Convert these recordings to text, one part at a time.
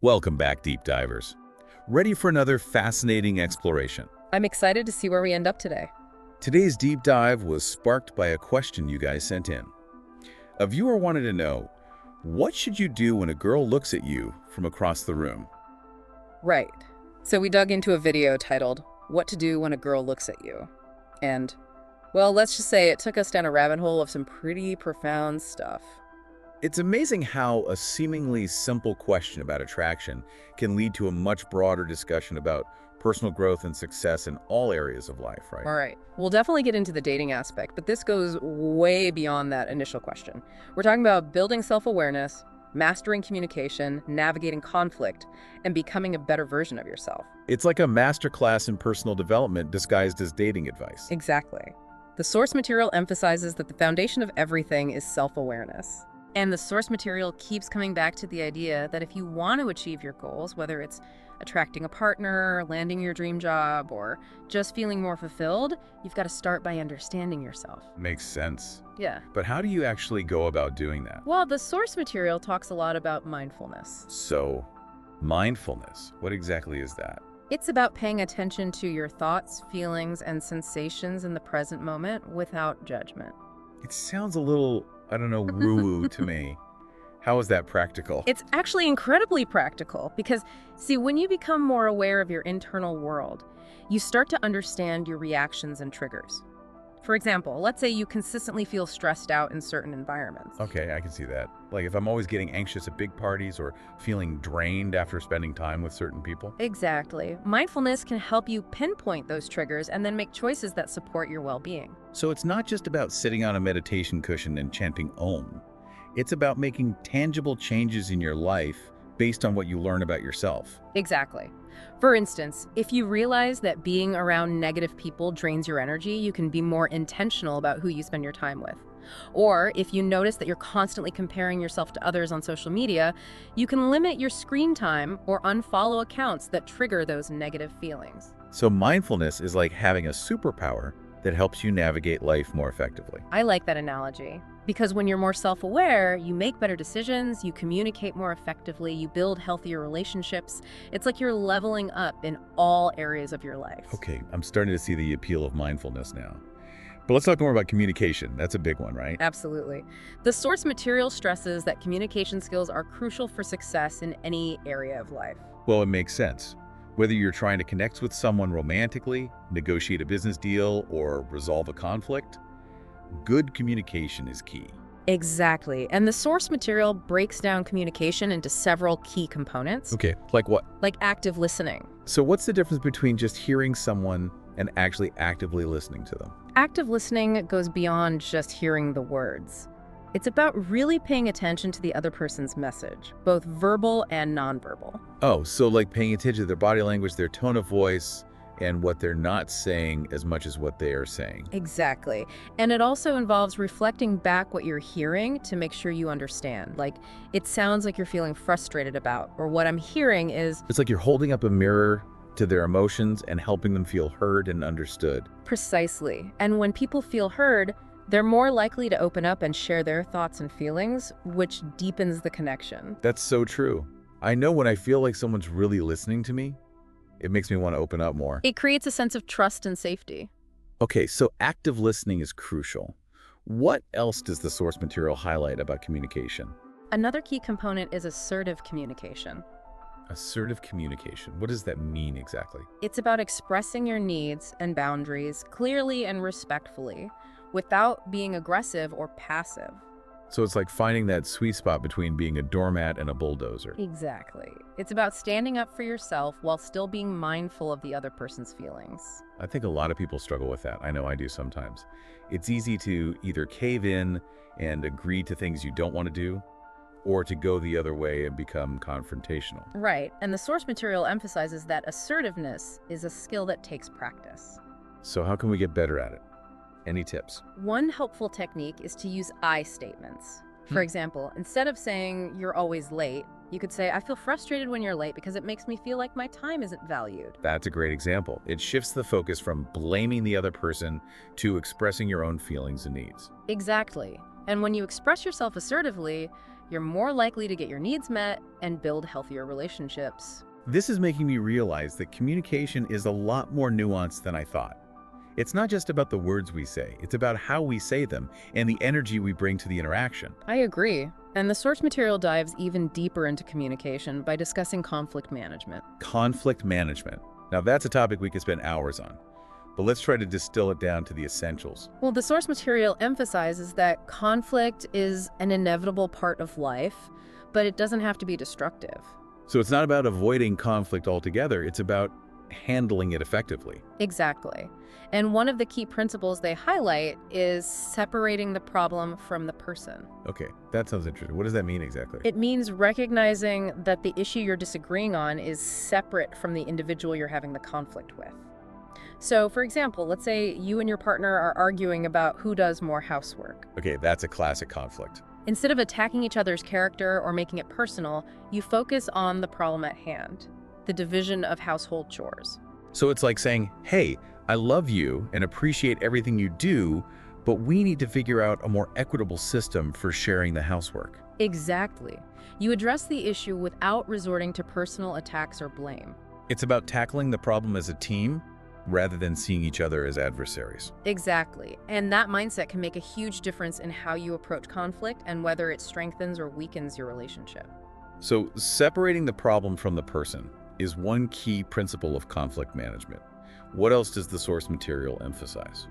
Welcome back, deep divers. Ready for another fascinating exploration? I'm excited to see where we end up today. Today's deep dive was sparked by a question you guys sent in. A viewer wanted to know, what should you do when a girl looks at you from across the room? Right. So we dug into a video titled, What to Do When a Girl Looks at You. And, well, let's just say it took us down a rabbit hole of some pretty profound stuff. It's amazing how a seemingly simple question about attraction can lead to a much broader discussion about personal growth and success in all areas of life, right? All right. We'll definitely get into the dating aspect, but this goes way beyond that initial question. We're talking about building self-awareness, mastering communication, navigating conflict, and becoming a better version of yourself. It's like a masterclass in personal development disguised as dating advice. Exactly. The source material emphasizes that the foundation of everything is self-awareness. And the source material keeps coming back to the idea that if you want to achieve your goals, whether it's attracting a partner, landing your dream job, or just feeling more fulfilled, you've got to start by understanding yourself. Makes sense. Yeah. But how do you actually go about doing that? Well, the source material talks a lot about mindfulness. So, mindfulness, what exactly is that? It's about paying attention to your thoughts, feelings, and sensations in the present moment without judgment. It sounds a little, I don't know, woo-woo to me. How is that practical? It's actually incredibly practical because, see, when you become more aware of your internal world, you start to understand your reactions and triggers. For example, let's say you consistently feel stressed out in certain environments. Okay, I can see that. Like if I'm always getting anxious at big parties or feeling drained after spending time with certain people. Exactly. Mindfulness can help you pinpoint those triggers and then make choices that support your well-being. So it's not just about sitting on a meditation cushion and chanting Om. It's about making tangible changes in your life based on what you learn about yourself. Exactly. For instance, if you realize that being around negative people drains your energy, you can be more intentional about who you spend your time with. Or if you notice that you're constantly comparing yourself to others on social media, you can limit your screen time or unfollow accounts that trigger those negative feelings. So mindfulness is like having a superpower that helps you navigate life more effectively. I like that analogy. Because when you're more self-aware, you make better decisions, you communicate more effectively, you build healthier relationships. It's like you're leveling up in all areas of your life. Okay, I'm starting to see the appeal of mindfulness now. But let's talk more about communication. That's a big one, right? Absolutely. The source material stresses that communication skills are crucial for success in any area of life. Well, it makes sense. Whether you're trying to connect with someone romantically, negotiate a business deal, or resolve a conflict, good communication is key. Exactly. And the source material breaks down communication into several key components, Okay, like what? like active listening. So what's the difference between just hearing someone and actually actively listening to them? Active listening goes beyond just hearing the words. It's about really paying attention to the other person's message, both verbal and nonverbal. Oh, so like paying attention to their body language, their tone of voice, and what they're not saying as much as what they are saying. Exactly. And it also involves reflecting back what you're hearing to make sure you understand. Like, it sounds like you're feeling frustrated about, or what I'm hearing is It's like you're holding up a mirror to their emotions and helping them feel heard and understood. precisely. And when people feel heard, they're more likely to open up and share their thoughts and feelings, which deepens the connection. That's so true. I know when I feel like someone's really listening to me, it makes me want to open up more. It creates a sense of trust and safety. Okay, so active listening is crucial. What else does the source material highlight about communication? Another key component is assertive communication. Assertive communication. What does that mean exactly? It's about expressing your needs and boundaries clearly and respectfully, without being aggressive or passive. So it's like finding that sweet spot between being a doormat and a bulldozer. Exactly. It's about standing up for yourself while still being mindful of the other person's feelings. I think a lot of people struggle with that. I know I do sometimes. It's easy to either cave in and agree to things you don't want to do, or to go the other way and become confrontational. Right, and the source material emphasizes that assertiveness is a skill that takes practice. So how can we get better at it? Any tips? One helpful technique is to use I statements. For example, instead of saying you're always late, you could say, I feel frustrated when you're late because it makes me feel like my time isn't valued. That's a great example. It shifts the focus from blaming the other person to expressing your own feelings and needs. Exactly. And when you express yourself assertively, you're more likely to get your needs met and build healthier relationships. This is making me realize that communication is a lot more nuanced than I thought. It's not just about the words we say, it's about how we say them and the energy we bring to the interaction. I agree. And the source material dives even deeper into communication by discussing conflict management. Conflict management. Now that's a topic we could spend hours on, but let's try to distill it down to the essentials. Well, the source material emphasizes that conflict is an inevitable part of life, but it doesn't have to be destructive. So it's not about avoiding conflict altogether, it's about handling it effectively. Exactly. And one of the key principles they highlight is separating the problem from the person. Okay, that sounds interesting. What does that mean exactly? It means recognizing that the issue you're disagreeing on is separate from the individual you're having the conflict with. So, for example, let's say you and your partner are arguing about who does more housework. Okay, that's a classic conflict. Instead of attacking each other's character or making it personal, you focus on the problem at hand, the division of household chores. So it's like saying, hey, I love you and appreciate everything you do, but we need to figure out a more equitable system for sharing the housework. Exactly. You address the issue without resorting to personal attacks or blame. It's about tackling the problem as a team rather than seeing each other as adversaries. Exactly. And that mindset can make a huge difference in how you approach conflict and whether it strengthens or weakens your relationship. So separating the problem from the person is one key principle of conflict management. What else does the source material emphasize?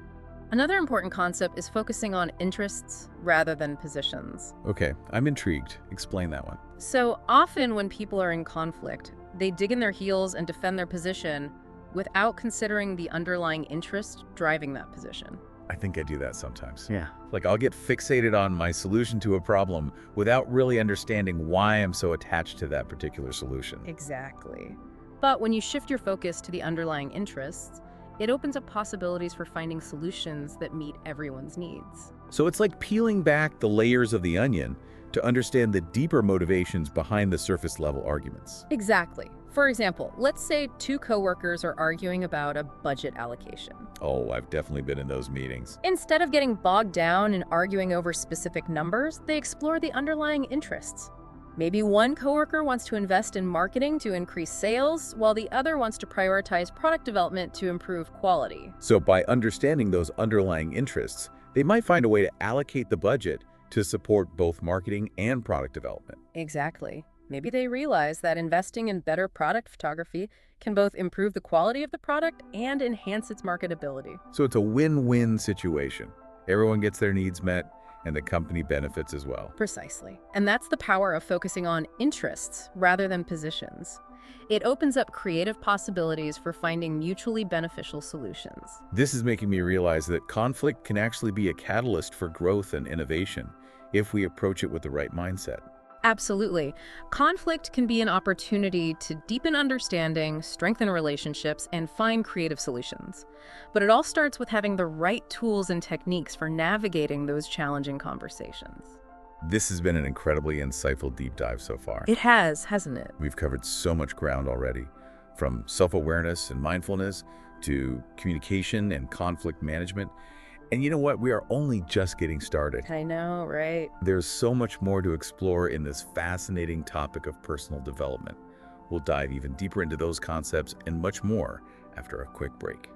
Another important concept is focusing on interests rather than positions. Okay, I'm intrigued. Explain that one. So often when people are in conflict, they dig in their heels and defend their position without considering the underlying interest driving that position. I think I do that sometimes. Yeah. Like I'll get fixated on my solution to a problem without really understanding why I'm so attached to that particular solution. Exactly. But when you shift your focus to the underlying interests, it opens up possibilities for finding solutions that meet everyone's needs. So it's like peeling back the layers of the onion to understand the deeper motivations behind the surface level arguments. Exactly. For example, let's say two coworkers are arguing about a budget allocation. Oh, I've definitely been in those meetings. Instead of getting bogged down and arguing over specific numbers, they explore the underlying interests. Maybe one coworker wants to invest in marketing to increase sales, while the other wants to prioritize product development to improve quality. So by understanding those underlying interests, they might find a way to allocate the budget to support both marketing and product development. Exactly. Maybe they realize that investing in better product photography can both improve the quality of the product and enhance its marketability. So it's a win-win situation. Everyone gets their needs met, and the company benefits as well. Precisely. And that's the power of focusing on interests rather than positions. It opens up creative possibilities for finding mutually beneficial solutions. This is making me realize that conflict can actually be a catalyst for growth and innovation if we approach it with the right mindset. Absolutely. Conflict can be an opportunity to deepen understanding, strengthen relationships, and find creative solutions. But it all starts with having the right tools and techniques for navigating those challenging conversations. This has been an incredibly insightful deep dive so far. It has, hasn't it? We've covered so much ground already, from self-awareness and mindfulness to communication and conflict management. And you know what? We are only just getting started. I know, right? There's so much more to explore in this fascinating topic of personal development. We'll dive even deeper into those concepts and much more after a quick break.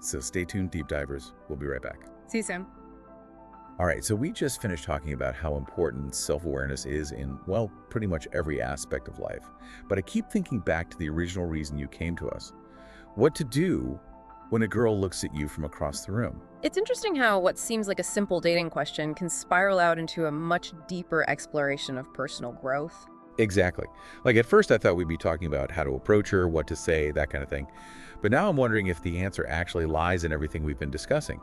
So stay tuned, deep divers. We'll be right back. See you soon. All right, so we just finished talking about how important self-awareness is in, well, pretty much every aspect of life. But I keep thinking back to the original reason you came to us. What to do when a girl looks at you from across the room? It's interesting how what seems like a simple dating question can spiral out into a much deeper exploration of personal growth. Exactly. Like at first I thought we'd be talking about how to approach her, what to say, that kind of thing. But now I'm wondering if the answer actually lies in everything we've been discussing.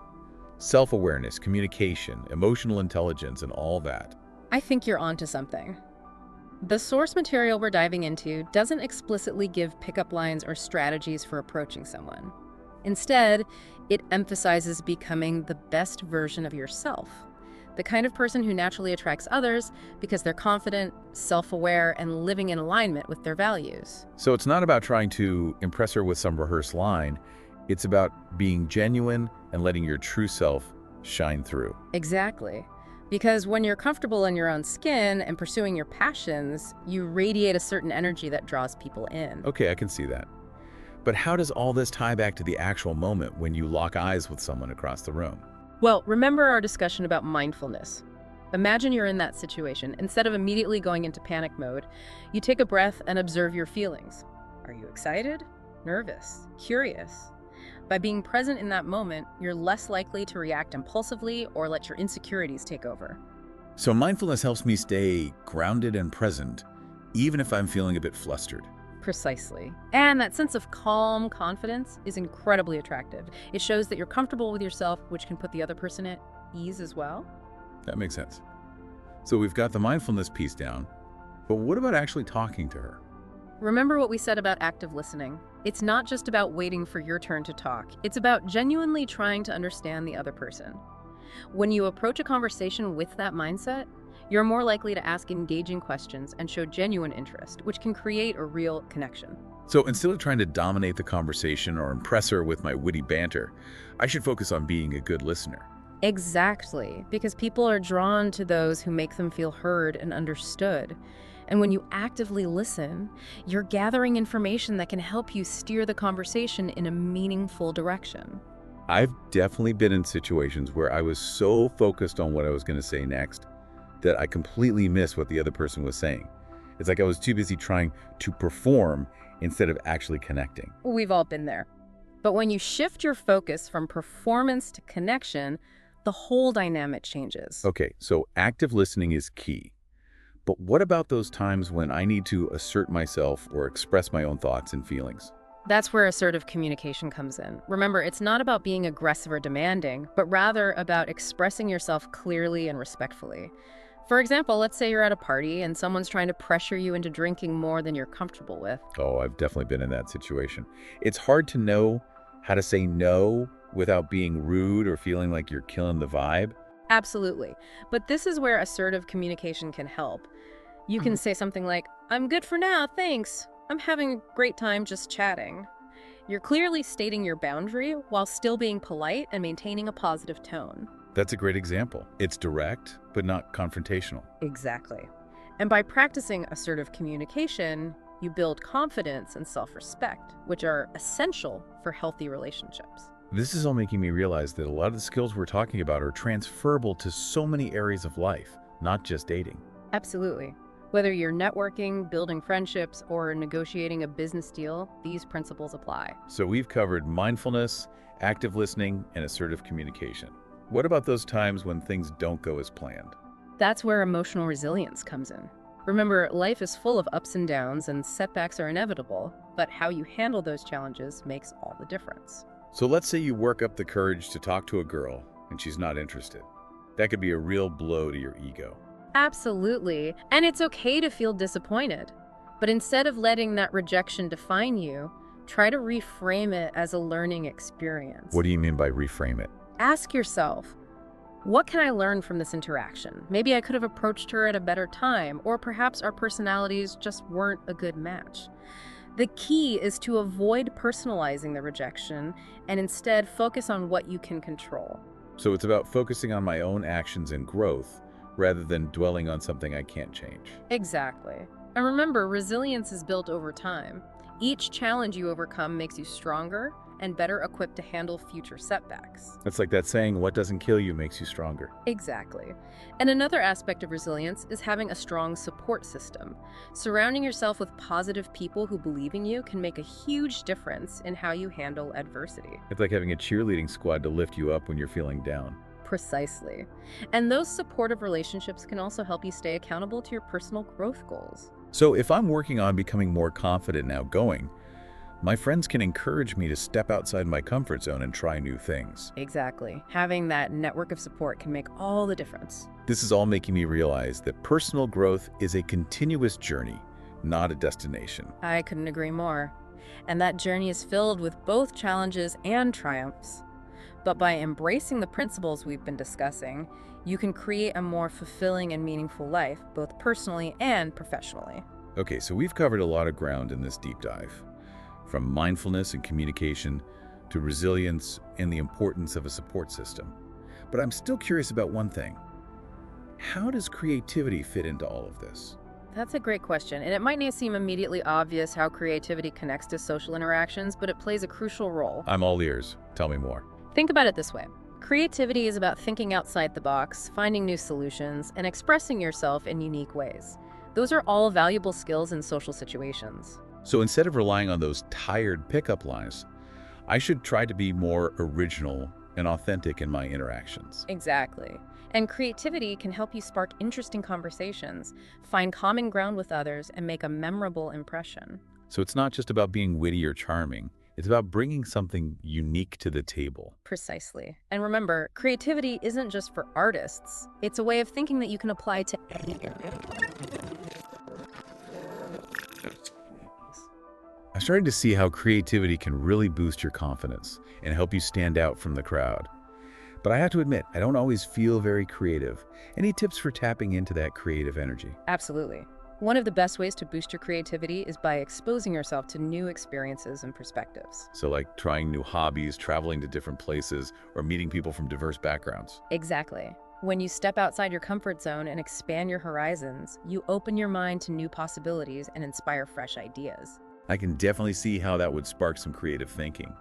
Self-awareness, communication, emotional intelligence, and all that. I think you're onto something. The source material we're diving into doesn't explicitly give pickup lines or strategies for approaching someone. Instead, it emphasizes becoming the best version of yourself, the kind of person who naturally attracts others because they're confident, self-aware, and living in alignment with their values. So it's not about trying to impress her with some rehearsed line. It's about being genuine and letting your true self shine through. Exactly. Because when you're comfortable in your own skin and pursuing your passions, you radiate a certain energy that draws people in. Okay, I can see that. But how does all this tie back to the actual moment when you lock eyes with someone across the room? Well, remember our discussion about mindfulness. Imagine you're in that situation. Instead of immediately going into panic mode, you take a breath and observe your feelings. Are you excited? Nervous? Curious? By being present in that moment, you're less likely to react impulsively or let your insecurities take over. So mindfulness helps me stay grounded and present, even if I'm feeling a bit flustered. Precisely. And that sense of calm confidence is incredibly attractive. It shows that you're comfortable with yourself, which can put the other person at ease as well. That makes sense. So we've got the mindfulness piece down, but what about actually talking to her? Remember what we said about active listening. It's not just about waiting for your turn to talk. It's about genuinely trying to understand the other person. When you approach a conversation with that mindset, you're more likely to ask engaging questions and show genuine interest, which can create a real connection. So instead of trying to dominate the conversation or impress her with my witty banter, I should focus on being a good listener. Exactly, because people are drawn to those who make them feel heard and understood. And when you actively listen, you're gathering information that can help you steer the conversation in a meaningful direction. I've definitely been in situations where I was so focused on what I was going to say next that I completely missed what the other person was saying. It's like I was too busy trying to perform instead of actually connecting. We've all been there. But when you shift your focus from performance to connection, the whole dynamic changes. Okay, so active listening is key. But what about those times when I need to assert myself or express my own thoughts and feelings? That's where assertive communication comes in. Remember, it's not about being aggressive or demanding, but rather about expressing yourself clearly and respectfully. For example, let's say you're at a party and someone's trying to pressure you into drinking more than you're comfortable with. Oh, I've definitely been in that situation. It's hard to know how to say no without being rude or feeling like you're killing the vibe. Absolutely. But this is where assertive communication can help. You can say something like, "I'm good for now, thanks. I'm having a great time just chatting." You're clearly stating your boundary while still being polite and maintaining a positive tone. That's a great example. It's direct, but not confrontational. Exactly. And by practicing assertive communication, you build confidence and self-respect, which are essential for healthy relationships. This is all making me realize that a lot of the skills we're talking about are transferable to so many areas of life, not just dating. Absolutely. Whether you're networking, building friendships, or negotiating a business deal, these principles apply. So we've covered mindfulness, active listening, and assertive communication. What about those times when things don't go as planned? That's where emotional resilience comes in. Remember, life is full of ups and downs, and setbacks are inevitable, but how you handle those challenges makes all the difference. So let's say you work up the courage to talk to a girl and she's not interested. That could be a real blow to your ego. Absolutely. And it's okay to feel disappointed. But instead of letting that rejection define you, try to reframe it as a learning experience. What do you mean by reframe it? Ask yourself, what can I learn from this interaction? Maybe I could have approached her at a better time, or perhaps our personalities just weren't a good match. The key is to avoid personalizing the rejection and instead focus on what you can control. So it's about focusing on my own actions and growth rather than dwelling on something I can't change. Exactly. And remember, resilience is built over time. Each challenge you overcome makes you stronger and better equipped to handle future setbacks. It's like that saying, what doesn't kill you makes you stronger. Exactly. And another aspect of resilience is having a strong support system. Surrounding yourself with positive people who believe in you can make a huge difference in how you handle adversity. It's like having a cheerleading squad to lift you up when you're feeling down. Precisely. And those supportive relationships can also help you stay accountable to your personal growth goals. So if I'm working on becoming more confident and outgoing, my friends can encourage me to step outside my comfort zone and try new things. Exactly. Having that network of support can make all the difference. This is all making me realize that personal growth is a continuous journey, not a destination. I couldn't agree more. And that journey is filled with both challenges and triumphs. But by embracing the principles we've been discussing, you can create a more fulfilling and meaningful life, both personally and professionally. Okay, so we've covered a lot of ground in this deep dive. From mindfulness and communication to resilience and the importance of a support system. But I'm still curious about one thing. How does creativity fit into all of this? That's a great question, and it might not seem immediately obvious how creativity connects to social interactions, but it plays a crucial role. I'm all ears. Tell me more. Think about it this way. Creativity is about thinking outside the box, finding new solutions, and expressing yourself in unique ways. Those are all valuable skills in social situations. So instead of relying on those tired pickup lines, I should try to be more original and authentic in my interactions. Exactly. And creativity can help you spark interesting conversations, find common ground with others, and make a memorable impression. So it's not just about being witty or charming. It's about bringing something unique to the table. Precisely. And remember, creativity isn't just for artists. It's a way of thinking that you can apply to any area. I started to see how creativity can really boost your confidence and help you stand out from the crowd. But I have to admit, I don't always feel very creative. Any tips for tapping into that creative energy? Absolutely. One of the best ways to boost your creativity is by exposing yourself to new experiences and perspectives. So like trying new hobbies, traveling to different places, or meeting people from diverse backgrounds. Exactly. When you step outside your comfort zone and expand your horizons, you open your mind to new possibilities and inspire fresh ideas. I can definitely see how that would spark some creative thinking.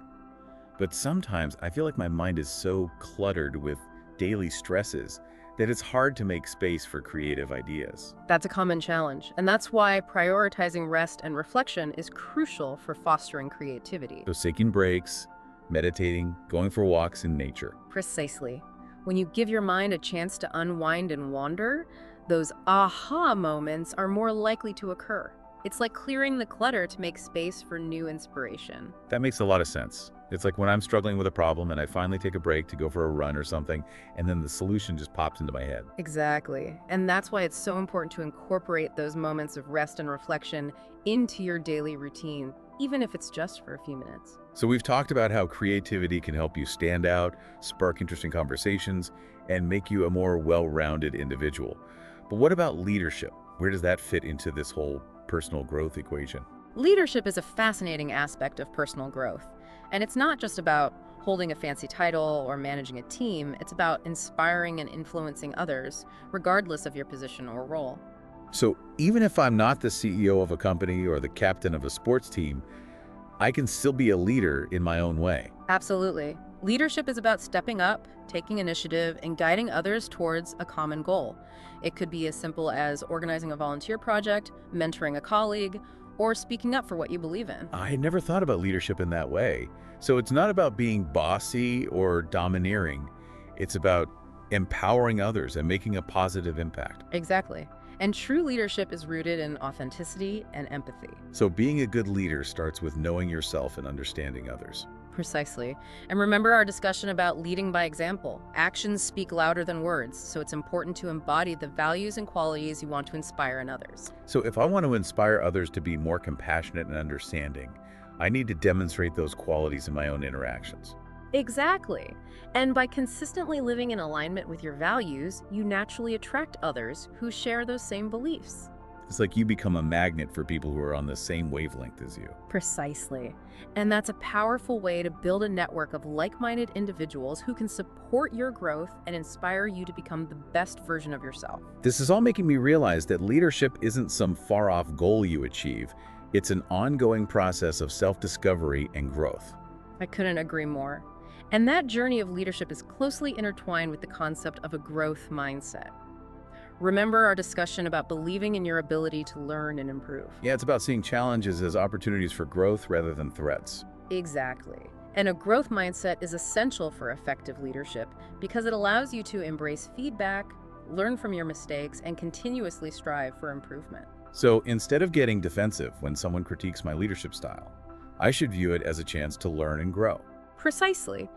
But sometimes I feel like my mind is so cluttered with daily stresses that it's hard to make space for creative ideas. That's a common challenge, and that's why prioritizing rest and reflection is crucial for fostering creativity. So taking breaks, meditating, going for walks in nature. Precisely. When you give your mind a chance to unwind and wander, those aha moments are more likely to occur. It's like clearing the clutter to make space for new inspiration. That makes a lot of sense. It's like when I'm struggling with a problem and I finally take a break to go for a run or something, and then the solution just pops into my head. Exactly. And that's why it's so important to incorporate those moments of rest and reflection into your daily routine, even if it's just for a few minutes. So we've talked about how creativity can help you stand out, spark interesting conversations, and make you a more well-rounded individual. But what about leadership? Where does that fit into this whole personal growth equation? Leadership is a fascinating aspect of personal growth. And it's not just about holding a fancy title or managing a team, it's about inspiring and influencing others, regardless of your position or role. So even if I'm not the CEO of a company or the captain of a sports team, I can still be a leader in my own way. Absolutely. Leadership is about stepping up, taking initiative, and guiding others towards a common goal. It could be as simple as organizing a volunteer project, mentoring a colleague, or speaking up for what you believe in. I had never thought about leadership in that way. So it's not about being bossy or domineering. It's about empowering others and making a positive impact. Exactly. And true leadership is rooted in authenticity and empathy. So being a good leader starts with knowing yourself and understanding others. Precisely. And remember our discussion about leading by example. Actions speak louder than words, so it's important to embody the values and qualities you want to inspire in others. So if I want to inspire others to be more compassionate and understanding, I need to demonstrate those qualities in my own interactions. Exactly. And by consistently living in alignment with your values, you naturally attract others who share those same beliefs. It's like you become a magnet for people who are on the same wavelength as you. Precisely. And that's a powerful way to build a network of like-minded individuals who can support your growth and inspire you to become the best version of yourself. This is all making me realize that leadership isn't some far-off goal you achieve. It's an ongoing process of self-discovery and growth. I couldn't agree more. And that journey of leadership is closely intertwined with the concept of a growth mindset. Remember our discussion about believing in your ability to learn and improve. Yeah, it's about seeing challenges as opportunities for growth rather than threats. Exactly. And a growth mindset is essential for effective leadership because it allows you to embrace feedback, learn from your mistakes, and continuously strive for improvement. So instead of getting defensive when someone critiques my leadership style, I should view it as a chance to learn and grow. Precisely.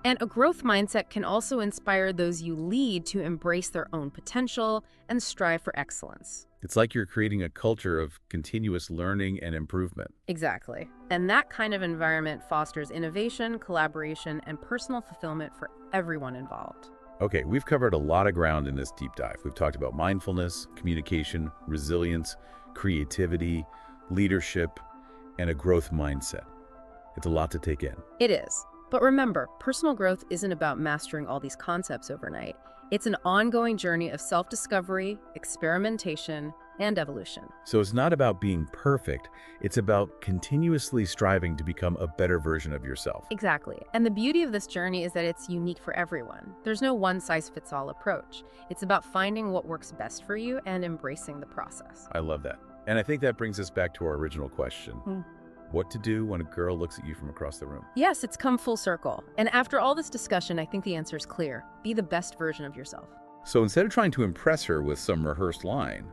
And a growth mindset can also inspire those you lead to embrace their own potential and strive for excellence. It's like you're creating a culture of continuous learning and improvement. Exactly. And that kind of environment fosters innovation, collaboration, and personal fulfillment for everyone involved. Okay, we've covered a lot of ground in this deep dive. We've talked about mindfulness, communication, resilience, creativity, leadership, and a growth mindset. It's a lot to take in. It is. But remember, personal growth isn't about mastering all these concepts overnight. It's an ongoing journey of self-discovery, experimentation, and evolution. So it's not about being perfect, it's about continuously striving to become a better version of yourself. Exactly. And the beauty of this journey is that it's unique for everyone. There's no one-size-fits-all approach. It's about finding what works best for you and embracing the process. I love that. And I think that brings us back to our original question. What to do when a girl looks at you from across the room? Yes, it's come full circle. And after all this discussion, I think the answer is clear. Be the best version of yourself. So instead of trying to impress her with some rehearsed line,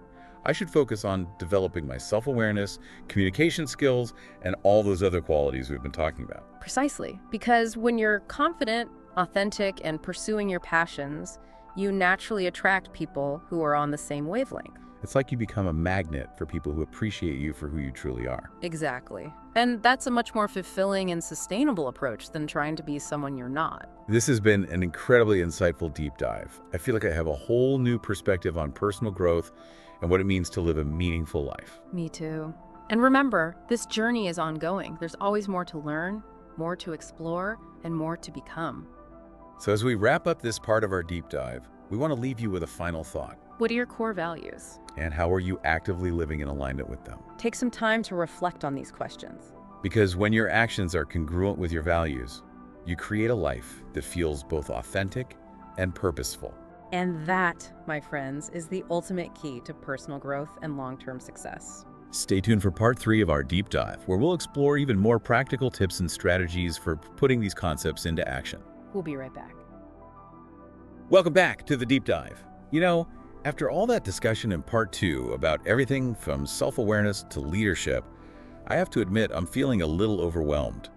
I should focus on developing my self-awareness, communication skills, and all those other qualities we've been talking about. Precisely. Because when you're confident, authentic, and pursuing your passions, you naturally attract people who are on the same wavelength. It's like you become a magnet for people who appreciate you for who you truly are. Exactly. And that's a much more fulfilling and sustainable approach than trying to be someone you're not. This has been an incredibly insightful deep dive. I feel like I have a whole new perspective on personal growth and what it means to live a meaningful life. Me too. And remember, this journey is ongoing. There's always more to learn, more to explore, and more to become. So as we wrap up this part of our deep dive, we want to leave you with a final thought. What are your core values? And how are you actively living in alignment with them? Take some time to reflect on these questions. Because when your actions are congruent with your values, you create a life that feels both authentic and purposeful. And that, my friends, is the ultimate key to personal growth and long-term success. Stay tuned for part 3 of our deep dive, where we'll explore even more practical tips and strategies for putting these concepts into action. We'll be right back. Welcome back to the deep dive. You know, after all that discussion in part 2 about everything from self-awareness to leadership, I have to admit I'm feeling a little overwhelmed.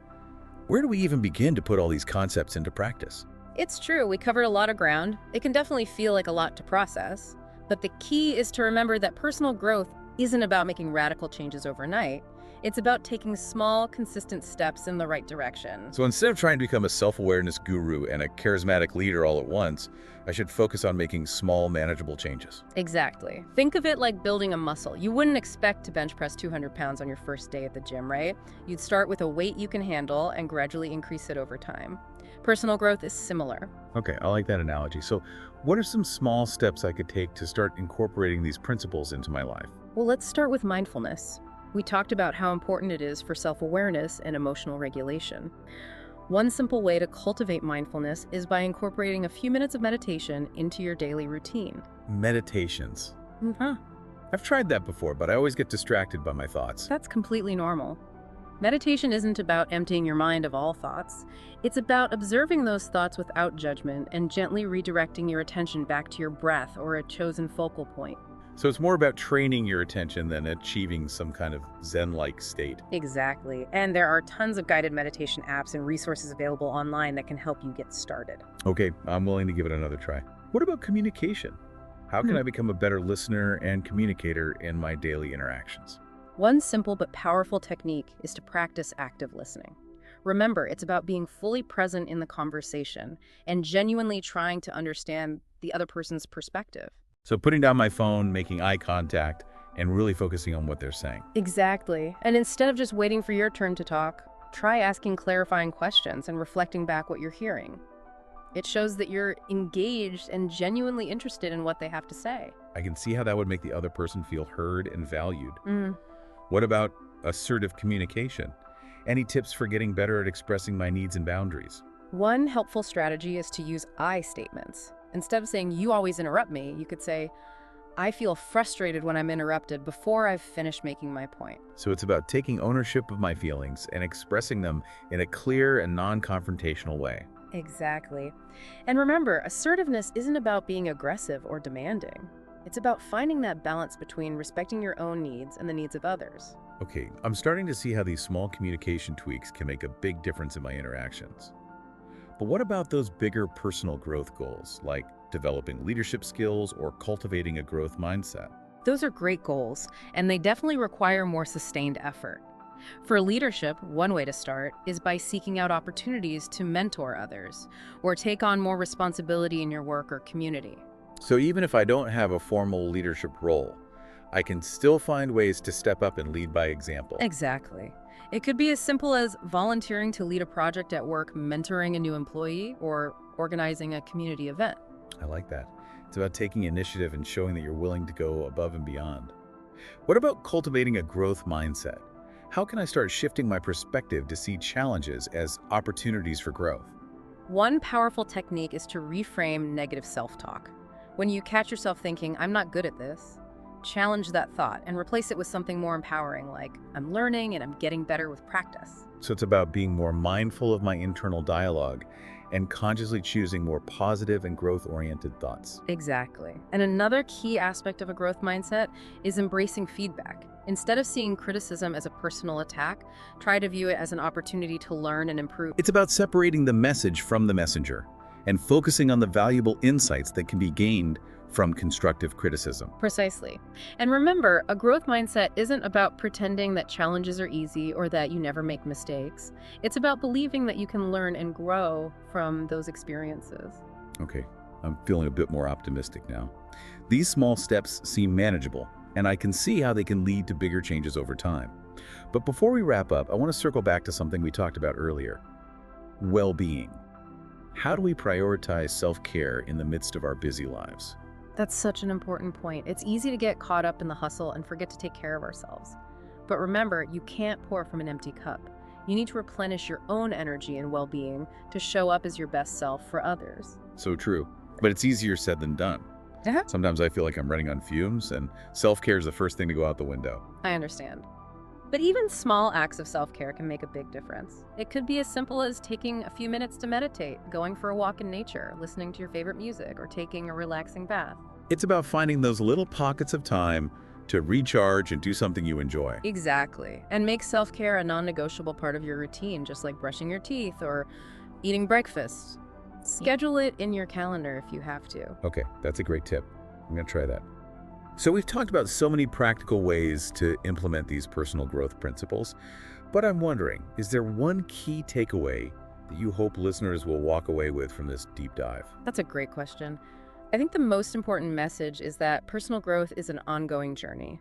Where do we even begin to put all these concepts into practice? It's true, we covered a lot of ground. It can definitely feel like a lot to process. But the key is to remember that personal growth isn't about making radical changes overnight. It's about taking small, consistent steps in the right direction. So instead of trying to become a self-awareness guru and a charismatic leader all at once, I should focus on making small, manageable changes. Exactly. Think of it like building a muscle. You wouldn't expect to bench press 200 pounds on your first day at the gym, right? You'd start with a weight you can handle and gradually increase it over time. Personal growth is similar. Okay, I like that analogy. So what are some small steps I could take to start incorporating these principles into my life? Well, let's start with mindfulness. We talked about how important it is for self-awareness and emotional regulation. One simple way to cultivate mindfulness is by incorporating a few minutes of meditation into your daily routine. Meditations. I've tried that before, but I always get distracted by my thoughts. That's completely normal. Meditation isn't about emptying your mind of all thoughts. It's about observing those thoughts without judgment and gently redirecting your attention back to your breath or a chosen focal point. So it's more about training your attention than achieving some kind of Zen-like state. Exactly. And there are tons of guided meditation apps and resources available online that can help you get started. Okay, I'm willing to give it another try. What about communication? How can I become a better listener and communicator in my daily interactions? One simple but powerful technique is to practice active listening. Remember, it's about being fully present in the conversation and genuinely trying to understand the other person's perspective. So putting down my phone, making eye contact, and really focusing on what they're saying. Exactly. And instead of just waiting for your turn to talk, try asking clarifying questions and reflecting back what you're hearing. It shows that you're engaged and genuinely interested in what they have to say. I can see how that would make the other person feel heard and valued. What about assertive communication? Any tips for getting better at expressing my needs and boundaries? One helpful strategy is to use I statements. Instead of saying, "You always interrupt me," you could say, "I feel frustrated when I'm interrupted before I've finished making my point." So it's about taking ownership of my feelings and expressing them in a clear and non-confrontational way. Exactly. And remember, assertiveness isn't about being aggressive or demanding. It's about finding that balance between respecting your own needs and the needs of others. Okay, I'm starting to see how these small communication tweaks can make a big difference in my interactions. But what about those bigger personal growth goals, like developing leadership skills or cultivating a growth mindset? Those are great goals, and they definitely require more sustained effort. For leadership, one way to start is by seeking out opportunities to mentor others or take on more responsibility in your work or community. So even if I don't have a formal leadership role, I can still find ways to step up and lead by example. Exactly. It could be as simple as volunteering to lead a project at work, mentoring a new employee, or organizing a community event. I like that. It's about taking initiative and showing that you're willing to go above and beyond. What about cultivating a growth mindset? How can I start shifting my perspective to see challenges as opportunities for growth? One powerful technique is to reframe negative self-talk. When you catch yourself thinking, I'm not good at this, challenge that thought and replace it with something more empowering, like I'm learning and I'm getting better with practice. So it's about being more mindful of my internal dialogue and consciously choosing more positive and growth-oriented thoughts. Exactly. And another key aspect of a growth mindset is embracing feedback. Instead of seeing criticism as a personal attack, try to view it as an opportunity to learn and improve. It's about separating the message from the messenger and focusing on the valuable insights that can be gained from constructive criticism. Precisely. And remember, a growth mindset isn't about pretending that challenges are easy or that you never make mistakes. It's about believing that you can learn and grow from those experiences. Okay, I'm feeling a bit more optimistic now. These small steps seem manageable, and I can see how they can lead to bigger changes over time. But before we wrap up, I want to circle back to something we talked about earlier: well-being. How do we prioritize self-care in the midst of our busy lives? That's such an important point. It's easy to get caught up in the hustle and forget to take care of ourselves. But remember, you can't pour from an empty cup. You need to replenish your own energy and well-being to show up as your best self for others. So true, but it's easier said than done. Uh-huh. Sometimes I feel like I'm running on fumes, and self-care is the first thing to go out the window. I understand. But even small acts of self-care can make a big difference. It could be as simple as taking a few minutes to meditate, going for a walk in nature, listening to your favorite music, or taking a relaxing bath. It's about finding those little pockets of time to recharge and do something you enjoy. Exactly. And make self-care a non-negotiable part of your routine, just like brushing your teeth or eating breakfast. Schedule it in your calendar if you have to. Okay, that's a great tip. I'm going to try that. So we've talked about so many practical ways to implement these personal growth principles, but I'm wondering, is there one key takeaway that you hope listeners will walk away with from this deep dive? That's a great question. I think the most important message is that personal growth is an ongoing journey,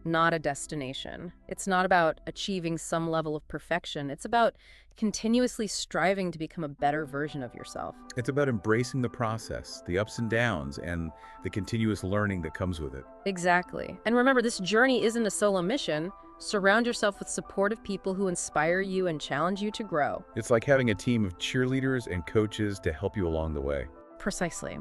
not a destination. It's not about achieving some level of perfection. It's about continuously striving to become a better version of yourself. It's about embracing the process, the ups and downs, and the continuous learning that comes with it. Exactly. And remember, this journey isn't a solo mission. Surround yourself with supportive people who inspire you and challenge you to grow. It's like having a team of cheerleaders and coaches to help you along the way. Precisely.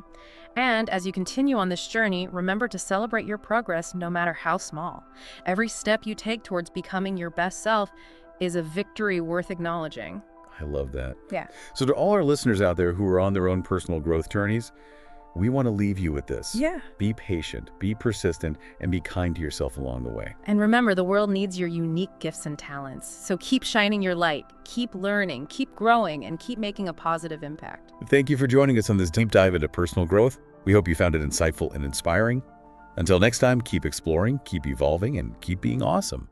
And as you continue on this journey, remember to celebrate your progress no matter how small. Every step you take towards becoming your best self is a victory worth acknowledging. I love that. Yeah. So to all our listeners out there who are on their own personal growth journeys, we want to leave you with this. Yeah. Be patient, be persistent, and be kind to yourself along the way. And remember, the world needs your unique gifts and talents. So keep shining your light, keep learning, keep growing, and keep making a positive impact. Thank you for joining us on this deep dive into personal growth. We hope you found it insightful and inspiring. Until next time, keep exploring, keep evolving, and keep being awesome.